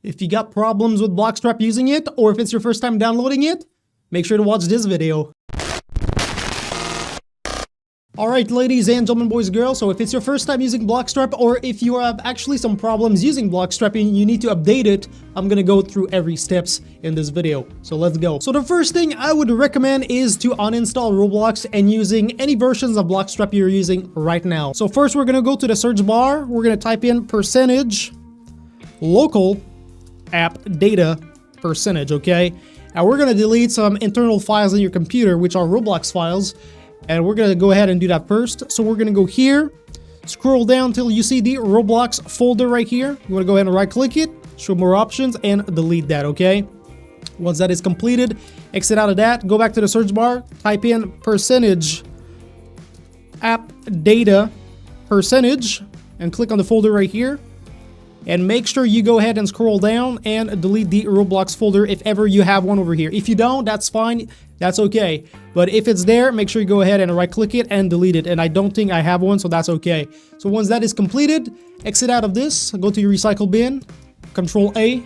If you got problems with Bloxstrap using it, or if it's your first time downloading it, make sure to watch this video. Alright ladies and gentlemen, boys and girls, so if it's your first time using Bloxstrap, or if you have actually some problems using Bloxstrap and you need to update it, I'm gonna go through every steps in this video. So let's go. So the first thing I would recommend is to uninstall Roblox and using any versions of Bloxstrap you're using right now. So first we're gonna go to the search bar, we're gonna type in %local app data %, okay? And we're gonna delete some internal files on your computer, which are Roblox files. And we're gonna go ahead and do that first. So we're gonna go here, scroll down till you see the Roblox folder right here. You wanna go ahead and right click it, show more options, and delete that, okay? Once that is completed, exit out of that, go back to the search bar, type in %app data %, and click on the folder right here. And make sure you go ahead and scroll down and delete the Roblox folder if ever you have one over here. If you don't, that's fine, that's okay. But if it's there, make sure you go ahead and right click it and delete it. And I don't think I have one, so that's okay. So once that is completed, exit out of this, go to your recycle bin, Control A,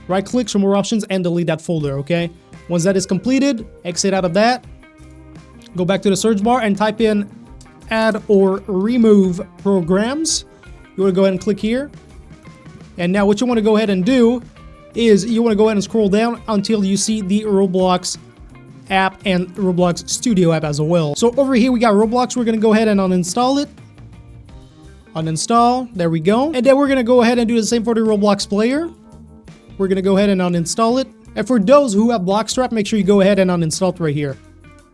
right click, show more options, and delete that folder, okay? Once that is completed, exit out of that, go back to the search bar and type in add or remove programs. You want to go ahead and click here. And now what you want to go ahead and do is you want to go ahead and scroll down until you see the Roblox app and Roblox Studio app as well. So over here we got Roblox. We're going to go ahead and uninstall it. Uninstall. There we go. And then we're going to go ahead and do the same for the Roblox player. We're going to go ahead and uninstall it. And for those who have Bloxstrap, make sure you go ahead and uninstall it right here.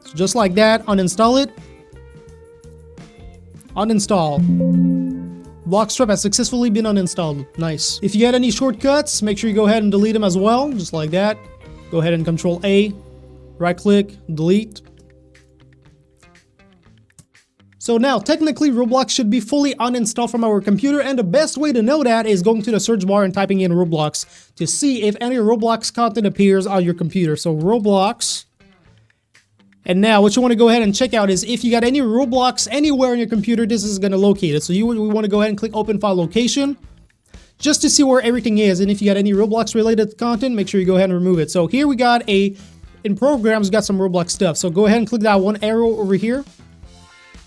So just like that, uninstall it. Uninstall. Bloxstrap has successfully been uninstalled. Nice. If you had any shortcuts, make sure you go ahead and delete them as well, just like that. Go ahead and Control A, right click, delete. So now, technically, Roblox should be fully uninstalled from our computer, and the best way to know that is going to the search bar and typing in Roblox to see if any Roblox content appears on your computer. So Roblox. And now what you want to go ahead and check out is if you got any Roblox anywhere on your computer, this is going to locate it. So we want to go ahead and click open file location just to see where everything is. And if you got any Roblox related content, make sure you go ahead and remove it. So here we got in programs, we got some Roblox stuff. So go ahead and click that one arrow over here.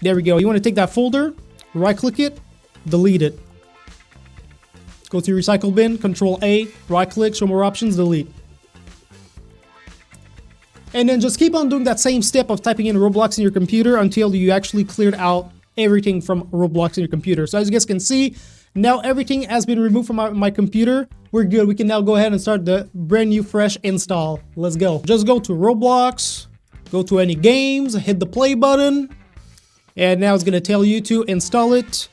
There we go. You want to take that folder, right click it, delete it. Go to your recycle bin, Control A, right click, show more options, delete. And then just keep on doing that same step of typing in Roblox in your computer until you actually cleared out everything from Roblox in your computer. So as you guys can see, now everything has been removed from my computer. We're good. We can now go ahead and start the brand new fresh install. Let's go. Just go to Roblox, go to any games, hit the play button, and now it's going to tell you to install it.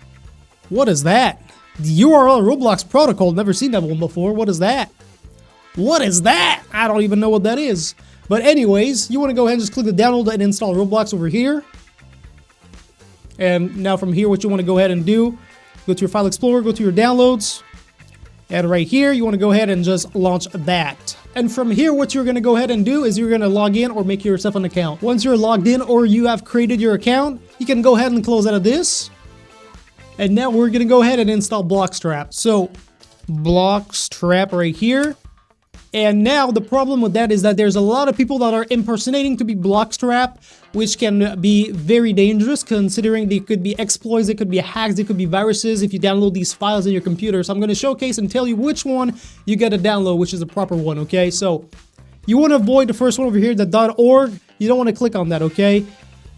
What is that? The URL Roblox protocol. Never seen that one before. What is that? What is that? I don't even know what that is. But anyways, you want to go ahead and just click the download and install Roblox over here. And now from here, what you want to go ahead and do, go to your file explorer, go to your downloads. And right here, you want to go ahead and just launch that. And from here, what you're going to go ahead and do is you're going to log in or make yourself an account. Once you're logged in or you have created your account, you can go ahead and close out of this. And now we're going to go ahead and install Bloxstrap. So Bloxstrap right here. And now the problem with that is that there's a lot of people that are impersonating to be Bloxstrap, which can be very dangerous considering they could be exploits, they could be hacks, they could be viruses if you download these files in your computer. So I'm going to showcase and tell you which one you got to download, which is the proper one, okay? So you want to avoid the first one over here, the .org. You don't want to click on that, okay?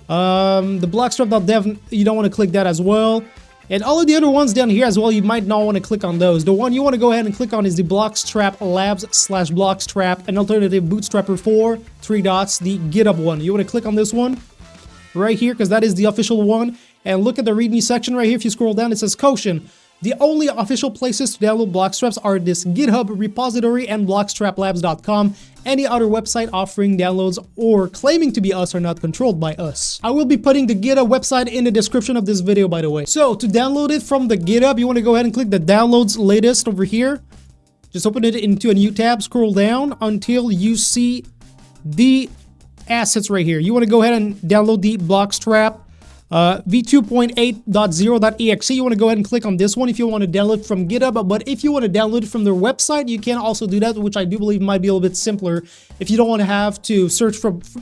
The Bloxstrap.dev, you don't want to click that as well. And all of the other ones down here as well, you might not want to click on those. The one you want to go ahead and click on is the Bloxstrap Labs/Bloxstrap, an alternative bootstrapper for 3 dots, the GitHub one. You want to click on this one right here because that is the official one. And look at the README section right here. If you scroll down, it says caution. The only official places to download Bloxstraps are this GitHub repository and bloxstraplabs.com. Any other website offering downloads or claiming to be us are not controlled by us. I will be putting the GitHub website in the description of this video, by the way. So to download it from the GitHub, you want to go ahead and click the downloads latest over here. Just open it into a new tab, scroll down until you see the assets right here. You want to go ahead and download the Bloxstrap v2.8.0.exe. You want to go ahead and click on this one if you want to download from GitHub, but if you want to download it from their website, you can also do that, which I do believe might be a little bit simpler if you don't want to have to search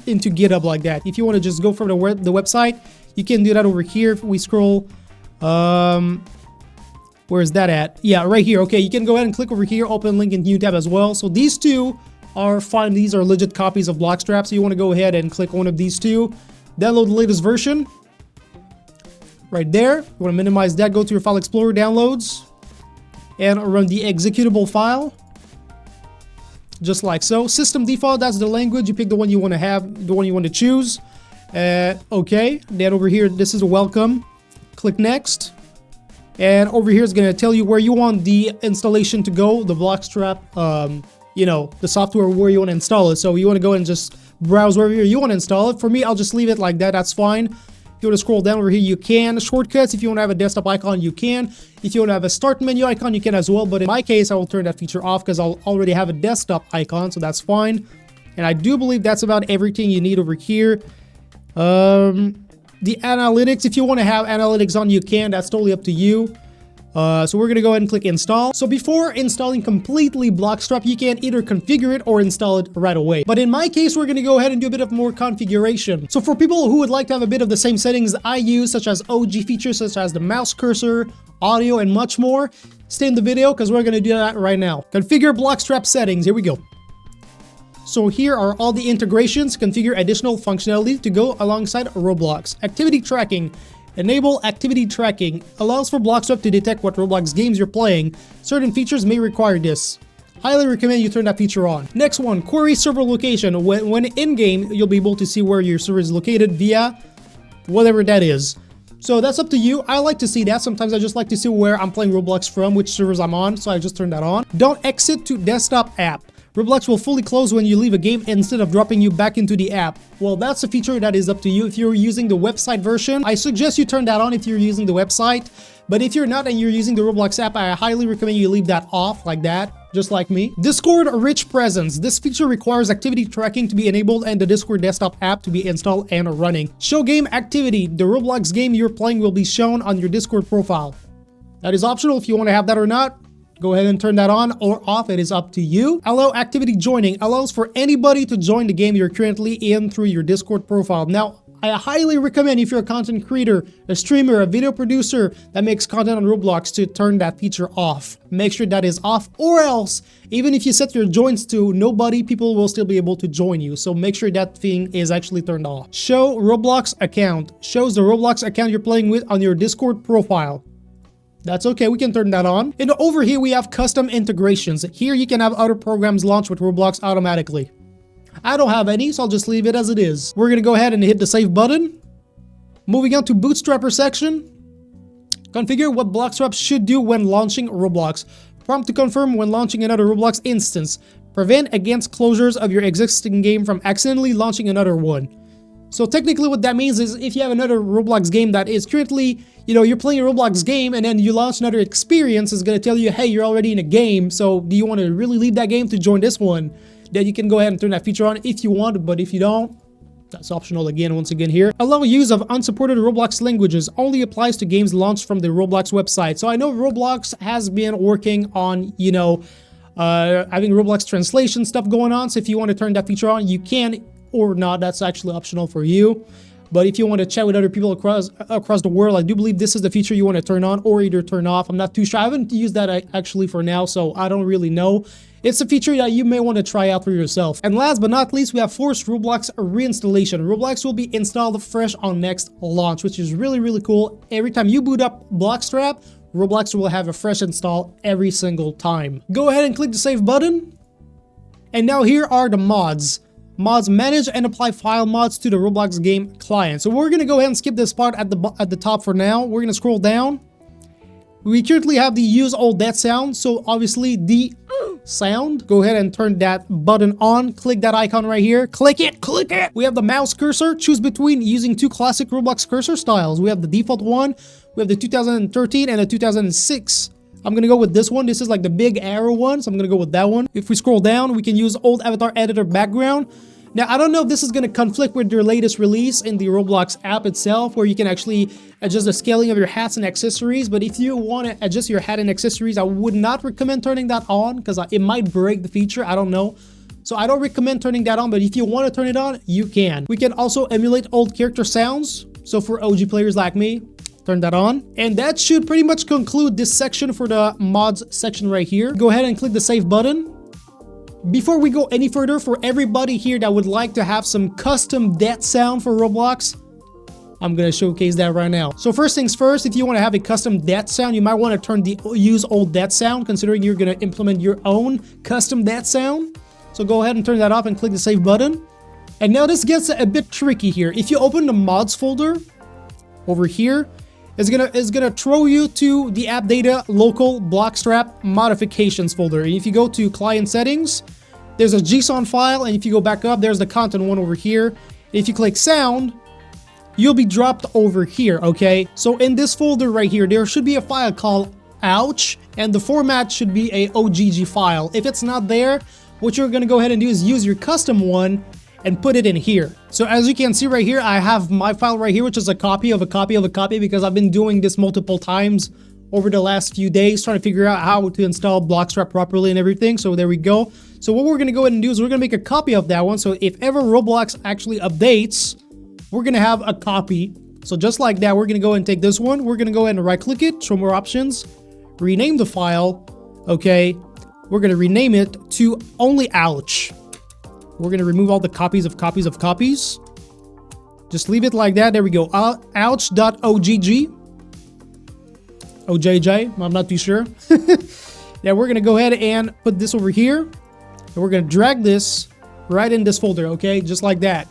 into GitHub like that. If you want to just go from the website, you can do that over here. If we scroll, where is that at? Yeah, right here. Okay, you can go ahead and click over here, open link in new tab as well. So these two are fine. These are legit copies of Bloxstrap. So you want to go ahead and click one of these two, download the latest version. Right there, you want to minimize that, go to your File Explorer, Downloads, and run the executable file. Just like so. System default, that's the language. You pick the one you want to have, the one you want to choose. Okay, then over here, this is a welcome. Click Next. And over here is going to tell you where you want the installation to go, the Bloxstrap, you know, the software where you want to install it. So you want to go and just browse wherever you want to install it. For me, I'll just leave it like that. That's fine. If you want to scroll down over here, you can. Shortcuts, if you want to have a desktop icon, you can. If you want to have a start menu icon, you can as well. But in my case, I will turn that feature off because I'll already have a desktop icon, so that's fine. And I do believe that's about everything you need over here. The analytics, if you want to have analytics on, you can. That's totally up to you. So we're going to go ahead and click install. So before installing completely Bloxstrap, you can either configure it or install it right away. But in my case, we're going to go ahead and do a bit of more configuration. So for people who would like to have a bit of the same settings I use, such as OG features such as the mouse cursor, audio, and much more, stay in the video because we're going to do that right now. Configure Bloxstrap settings. Here we go. So here are all the integrations. Configure additional functionality to go alongside Roblox. Activity tracking. Enable activity tracking. Allows for Bloxstrap to detect what Roblox games you're playing. Certain features may require this. Highly recommend you turn that feature on. Next one, query server location. When in-game, you'll be able to see where your server is located via whatever that is. So that's up to you. I like to see that. Sometimes I just like to see where I'm playing Roblox from, which servers I'm on, so I just turn that on. Don't exit to desktop app. Roblox will fully close when you leave a game instead of dropping you back into the app. Well, that's a feature that is up to you. If you're using the website version, I suggest you turn that on if you're using the website. But if you're not and you're using the Roblox app, I highly recommend you leave that off like that, just like me. Discord Rich Presence. This feature requires activity tracking to be enabled and the Discord desktop app to be installed and running. Show game activity. The Roblox game you're playing will be shown on your Discord profile. That is optional if you want to have that or not. Go ahead and turn that on or off. It is up to you. Allow activity joining. Allows for anybody to join the game you're currently in through your Discord profile. Now, I highly recommend if you're a content creator, a streamer, a video producer that makes content on Roblox to turn that feature off. Make sure that is off, or else, even if you set your joins to nobody, people will still be able to join you. So make sure that thing is actually turned off. Show Roblox account. Shows the Roblox account you're playing with on your Discord profile. That's okay, we can turn that on. And over here, we have custom integrations. Here, you can have other programs launched with Roblox automatically. I don't have any, so I'll just leave it as it is. We're gonna go ahead and hit the save button. Moving on to Bootstrapper section. Configure what Bloxstrap should do when launching Roblox. Prompt to confirm when launching another Roblox instance. Prevent against closures of your existing game from accidentally launching another one. So technically what that means is if you have another Roblox game that is currently, you know, you're playing a Roblox game and then you launch another experience, it's going to tell you, hey, you're already in a game, so do you want to really leave that game to join this one? Then you can go ahead and turn that feature on if you want, but if you don't, that's optional again, once again here. Allow use of unsupported Roblox languages. Only applies to games launched from the Roblox website. So I know Roblox has been working on, you know, having Roblox translation stuff going on, so if you want to turn that feature on, you can, or not. That's actually optional for you. But if you want to chat with other people across the world, I do believe this is the feature you want to turn on or either turn off. I'm not too sure. I haven't used that actually for now, so I don't really know. It's a feature that you may want to try out for yourself. And last but not least, we have forced Roblox reinstallation. Roblox will be installed fresh on next launch, which is really, really cool. Every time you boot up Bloxstrap, Roblox will have a fresh install every single time. Go ahead and click the save button. And now here are the mods. Mods, manage and apply file mods to the Roblox game client. So we're gonna go ahead and skip this part at the top for now. We're gonna scroll down. We currently have the use all that sound, so obviously the sound. Go ahead and turn that button on. Click that icon right here. Click it, click it. We have the mouse cursor. Choose between using two classic Roblox cursor styles. We have the default one. We have the 2013 and the 2006. I'm gonna go with this one. This is like the big arrow one, so I'm gonna go with that one. If we scroll down, we can use old avatar editor background. Now, I don't know if this is going to conflict with their latest release in the Roblox app itself, where you can actually adjust the scaling of your hats and accessories. But if you want to adjust your hat and accessories, I would not recommend turning that on because it might break the feature. I don't know. So I don't recommend turning that on, but if you want to turn it on, you can. We can also emulate old character sounds. So for OG players like me, turn that on. And that should pretty much conclude this section for the mods section right here. Go ahead and click the save button. Before we go any further, for everybody here that would like to have some custom death sound for Roblox, I'm going to showcase that right now. So first things first, if you want to have a custom death sound, you might want to turn the use old death sound, considering you're going to implement your own custom death sound. So go ahead and turn that off and click the save button. And now this gets a bit tricky here. If you open the mods folder over here, it's gonna throw you to the app data local Bloxstrap modifications folder. And if you go to client settings, there's a JSON file, and if you go back up, there's the content one over here. And if you click sound, you'll be dropped over here, okay? So in this folder right here, there should be a file called ouch, and the format should be a OGG file. If it's not there, what you're gonna go ahead and do is use your custom one and put it in here. So as you can see right here, I have my file right here, which is a copy of a copy of a copy, because I've been doing this multiple times over the last few days, trying to figure out how to install Bloxstrap properly and everything. So there we go. So what we're gonna go ahead and do is we're gonna make a copy of that one. So if ever Roblox actually updates, we're gonna have a copy. So just like that, we're gonna go ahead and take this one. We're gonna go ahead and right click it, show more options, rename the file, okay? We're gonna rename it to only ouch. We're going to remove all the copies of copies of copies. Just leave it like that. There we go. Ouch.ogg. OJJ. I'm not too sure. Yeah, we're going to go ahead and put this over here. And we're going to drag this right in this folder, okay? Just like that.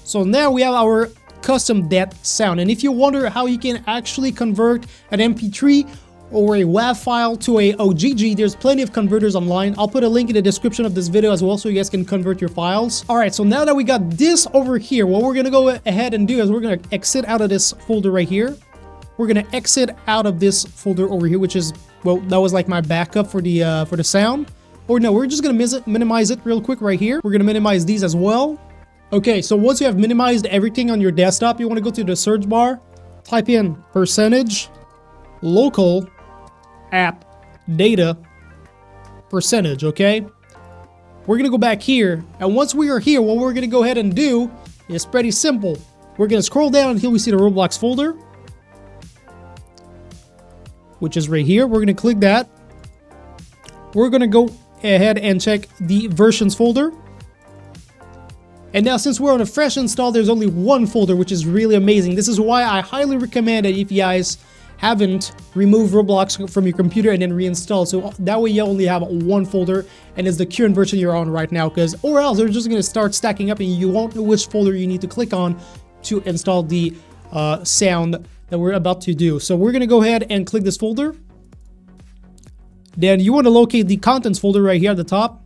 So now we have our custom death sound. And if you wonder how you can actually convert an MP3 or a WAV file to a OGG, there's plenty of converters online. I'll put a link in the description of this video as well, so you guys can convert your files. All right, so now that we got this over here, what we're gonna go ahead and do is we're gonna exit out of this folder right here. We're gonna exit out of this folder over here, which is, well, that was like my backup for the sound. Or no, we're just gonna minimize it real quick right here. We're gonna minimize these as well. Okay, so once you have minimized everything on your desktop, you wanna go to the search bar, type in % local app data %, okay? We're gonna go back here, and once we are here, what we're gonna go ahead and do is pretty simple. We're gonna scroll down until we see the Roblox folder, which is right here. We're gonna click that. We're gonna go ahead and check the versions folder. And now, since we're on a fresh install, there's only one folder, which is really amazing. This is why I highly recommend that if you guys haven't removed Roblox from your computer and then reinstall, so that way you only have one folder and it's the current version you're on right now, because or else they're just going to start stacking up and you won't know which folder you need to click on to install the sound that we're about to do. So we're going to go ahead and click this folder. Then you want to locate the contents folder right here at the top.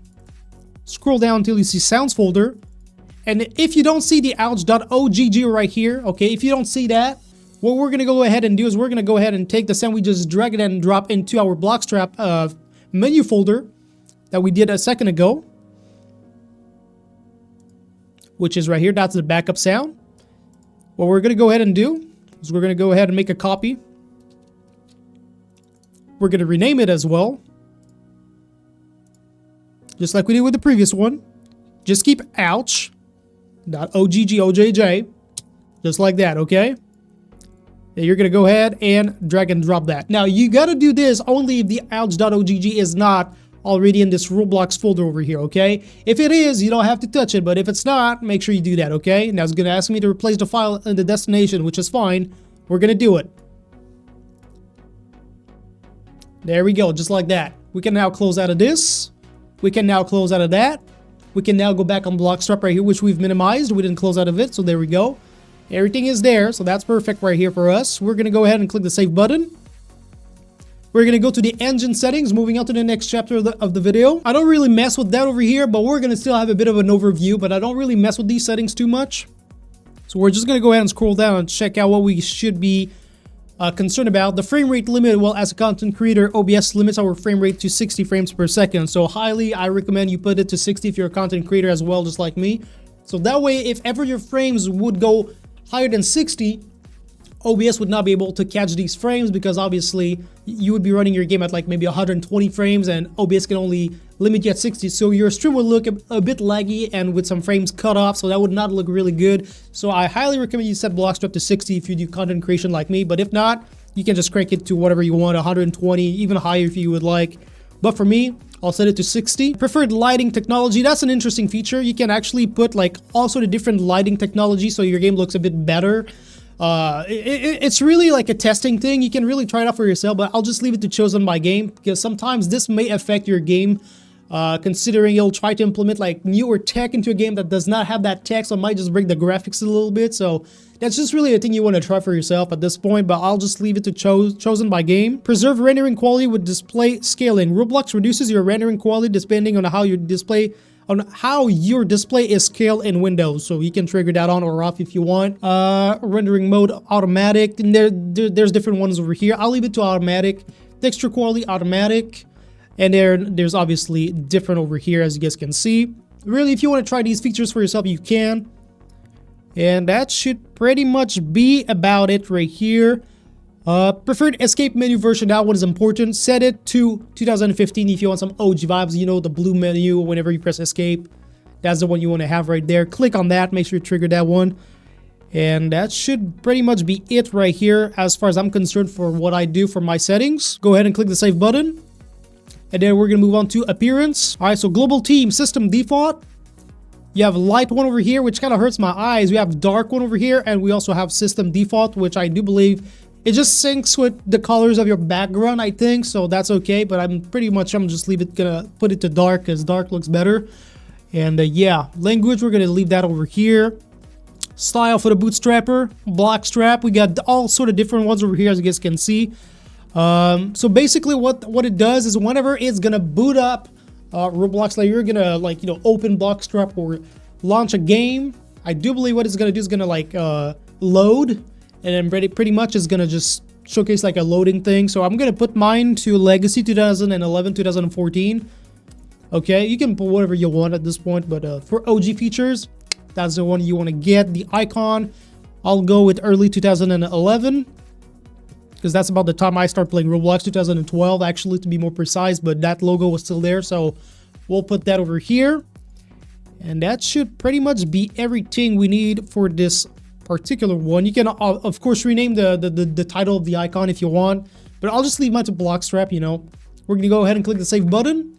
Scroll down until you see sounds folder. And if you don't see the ouch.ogg right here, okay, if you don't see that, what we're going to go ahead and do is we're going to go ahead and take the sound we just drag it and drop into our Bloxstrap menu folder that we did a second ago, which is right here. That's the backup sound. What we're going to go ahead and do is we're going to go ahead and make a copy. We're going to rename it as well, just like we did with the previous one. Just keep ouch.oggojj, just like that, okay? You're going to go ahead and drag and drop that. Now, you got to do this only if the ouch.ogg is not already in this Roblox folder over here, okay? If it is, you don't have to touch it, but if it's not, make sure you do that, okay? Now, it's going to ask me to replace the file in the destination, which is fine. We're going to do it. There we go, just like that. We can now close out of this. We can now close out of that. We can now go back on Bloxstrap right here, which we've minimized. We didn't close out of it, so there we go. Everything is there, so that's perfect right here for us. We're going to go ahead and click the save button. We're going to go to the engine settings, moving on to the next chapter of the video. I don't really mess with that over here, but we're going to still have a bit of an overview, but I don't really mess with these settings too much. So we're just going to go ahead and scroll down and check out what we should be concerned about. The frame rate limit, well, as a content creator, OBS limits our frame rate to 60 frames per second. So I recommend you put it to 60 if you're a content creator as well, just like me. So that way, if ever your frames would go higher than 60, OBS would not be able to catch these frames, because obviously you would be running your game at like maybe 120 frames and OBS can only limit you at 60. So your stream will look a bit laggy and with some frames cut off, so that would not look really good. So I highly recommend you set Bloxstrap to 60 if you do content creation like me, but if not, you can just crank it to whatever you want, 120, even higher if you would like. But for me, I'll set it to 60. Preferred lighting technology, that's an interesting feature. You can actually put like all sort of different lighting technology so your game looks a bit better. It's really like a testing thing. You can really try it out for yourself, but I'll just leave it to chosen by game, because sometimes this may affect your game, considering you'll try to implement like newer tech into a game that does not have that tech, so it might just break the graphics a little bit. So that's just really a thing you want to try for yourself at this point, but I'll just leave it to chosen by game. Preserve rendering quality with display scaling. Roblox reduces your rendering quality depending on how your display is scaled in Windows, so you can trigger that on or off if you want. Rendering mode automatic, and there's different ones over here. I'll leave it to automatic. Texture quality automatic, and there's obviously different over here, as you guys can see. Really, if you want to try these features for yourself, you can. And that should pretty much be about it right here. Preferred escape menu version, that one is important. Set it to 2015 if you want some OG vibes. You know, the blue menu whenever you press escape. That's the one you want to have right there. Click on that, make sure you trigger that one. And that should pretty much be it right here as far as I'm concerned for what I do for my settings. Go ahead and click the save button. And then we're going to move on to appearance. Alright, so global theme, system default. You have light one over here, which kind of hurts my eyes. We have dark one over here, and we also have system default, which I do believe it just syncs with the colors of your background, I think, so that's okay. But I'm just gonna put it to dark, because dark looks better. And yeah, language, we're gonna leave that over here. Style for the bootstrapper, Bloxstrap. We got all sort of different ones over here, as you guys can see. So basically, what it does is whenever it's gonna boot up Roblox, like you're gonna open Bloxstrap or launch a game, I do believe what it's gonna do is gonna load. And then pretty much is gonna just showcase like a loading thing. So I'm gonna put mine to Legacy 2011, 2014. Okay, you can put whatever you want at this point, but for OG features, that's the one you want to get. The icon, I'll go with early 2011, because that's about the time I started playing Roblox. 2012 actually, to be more precise, but that logo was still there, so we'll put that over here. And that should pretty much be everything we need for this particular one. You can of course rename the title of the icon if you want, but I'll just leave mine to Bloxstrap. We're gonna go ahead and click the save button,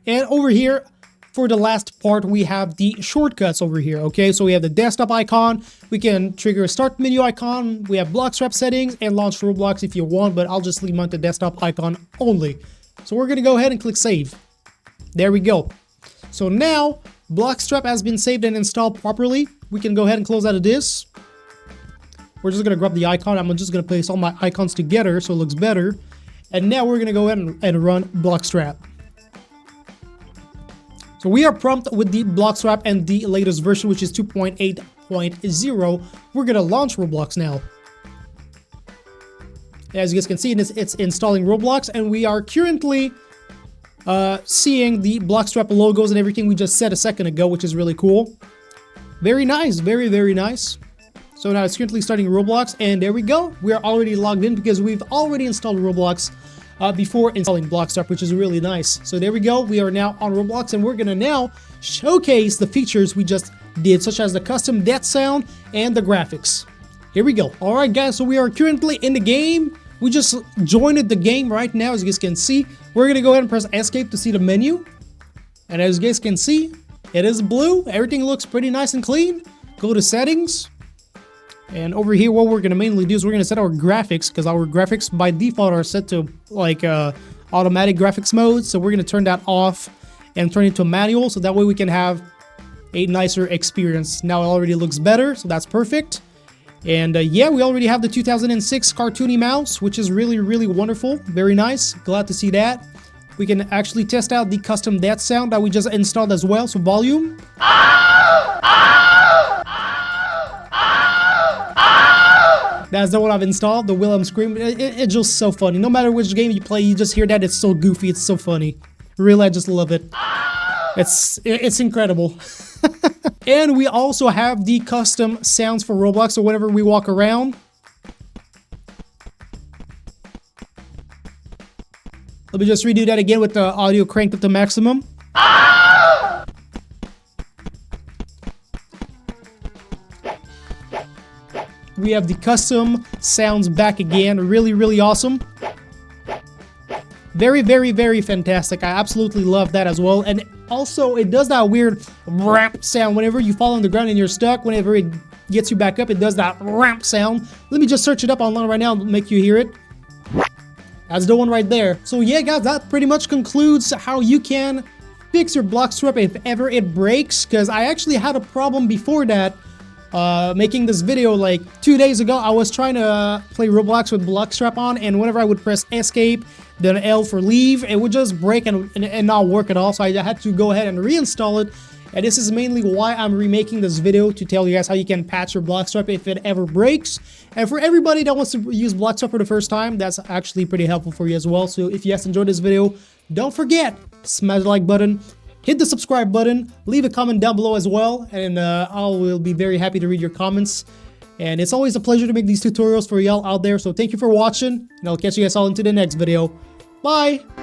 and over here for the last part we have the shortcuts over here. Okay, so we have the desktop icon, we can trigger a start menu icon, we have Bloxstrap settings and launch Roblox if you want, but I'll just leave mine to desktop icon only. So we're gonna go ahead and click save. There we go. So now Bloxstrap has been saved and installed properly. We can go ahead and close out of this. We're just going to grab the icon. I'm just going to place all my icons together so it looks better. And now we're going to go ahead and run Bloxstrap. So we are prompted with the Bloxstrap and the latest version, which is 2.8.0. We're going to launch Roblox now. As you guys can see, it's installing Roblox, and we are currently seeing the Bloxstrap logos and everything we just said a second ago, which is really cool. Very nice, very, very nice. So now it's currently starting Roblox, and there we go. We are already logged in because we've already installed Roblox before installing Bloxstrap, which is really nice. So there we go. We are now on Roblox, and we're gonna now showcase the features we just did, such as the custom death sound and the graphics. Here we go. All right, guys. So we are currently in the game. We just joined the game right now, as you guys can see. We're gonna go ahead and press escape to see the menu, and as you guys can see, it is blue. Everything looks pretty nice and clean. Go to settings. And over here, what we're going to mainly do is we're going to set our graphics, because our graphics by default are set to like automatic graphics mode. So we're going to turn that off and turn it to manual, so that way we can have a nicer experience. Now it already looks better, so that's perfect. And yeah, we already have the 2006 cartoony mouse, which is really, really wonderful. Very nice. Glad to see that. We can actually test out the custom death sound that we just installed as well. So volume. That's the one I've installed, the Willem Scream. It's just so funny. No matter which game you play, you just hear that. It's so goofy. It's so funny. Really, I just love it. It's incredible. And we also have the custom sounds for Roblox. So whenever we walk around, let me just redo that again with the audio cranked up to maximum. We have the custom sounds back again. Really, really awesome. Very, very, very fantastic. I absolutely love that as well. And also, it does that weird ramp sound whenever you fall on the ground and you're stuck. Whenever it gets you back up, it does that ramp sound. Let me just search it up online right now and make you hear it. That's the one right there. So yeah, guys, that pretty much concludes how you can fix your Bloxstrap if ever it breaks. Because I actually had a problem before that. Making this video like 2 days ago. I was trying to play Roblox with Bloxstrap on, and whenever I would press escape, then L for leave, it would just break and not work at all. So I had to go ahead and reinstall it. And this is mainly why I'm remaking this video, to tell you guys how you can patch your Bloxstrap if it ever breaks. And for everybody that wants to use Bloxstrap for the first time, that's actually pretty helpful for you as well. So if you guys enjoyed this video, don't forget, smash the like button, hit the subscribe button, leave a comment down below as well, and I will be very happy to read your comments. And it's always a pleasure to make these tutorials for y'all out there. So thank you for watching, and I'll catch you guys all into the next video. Bye!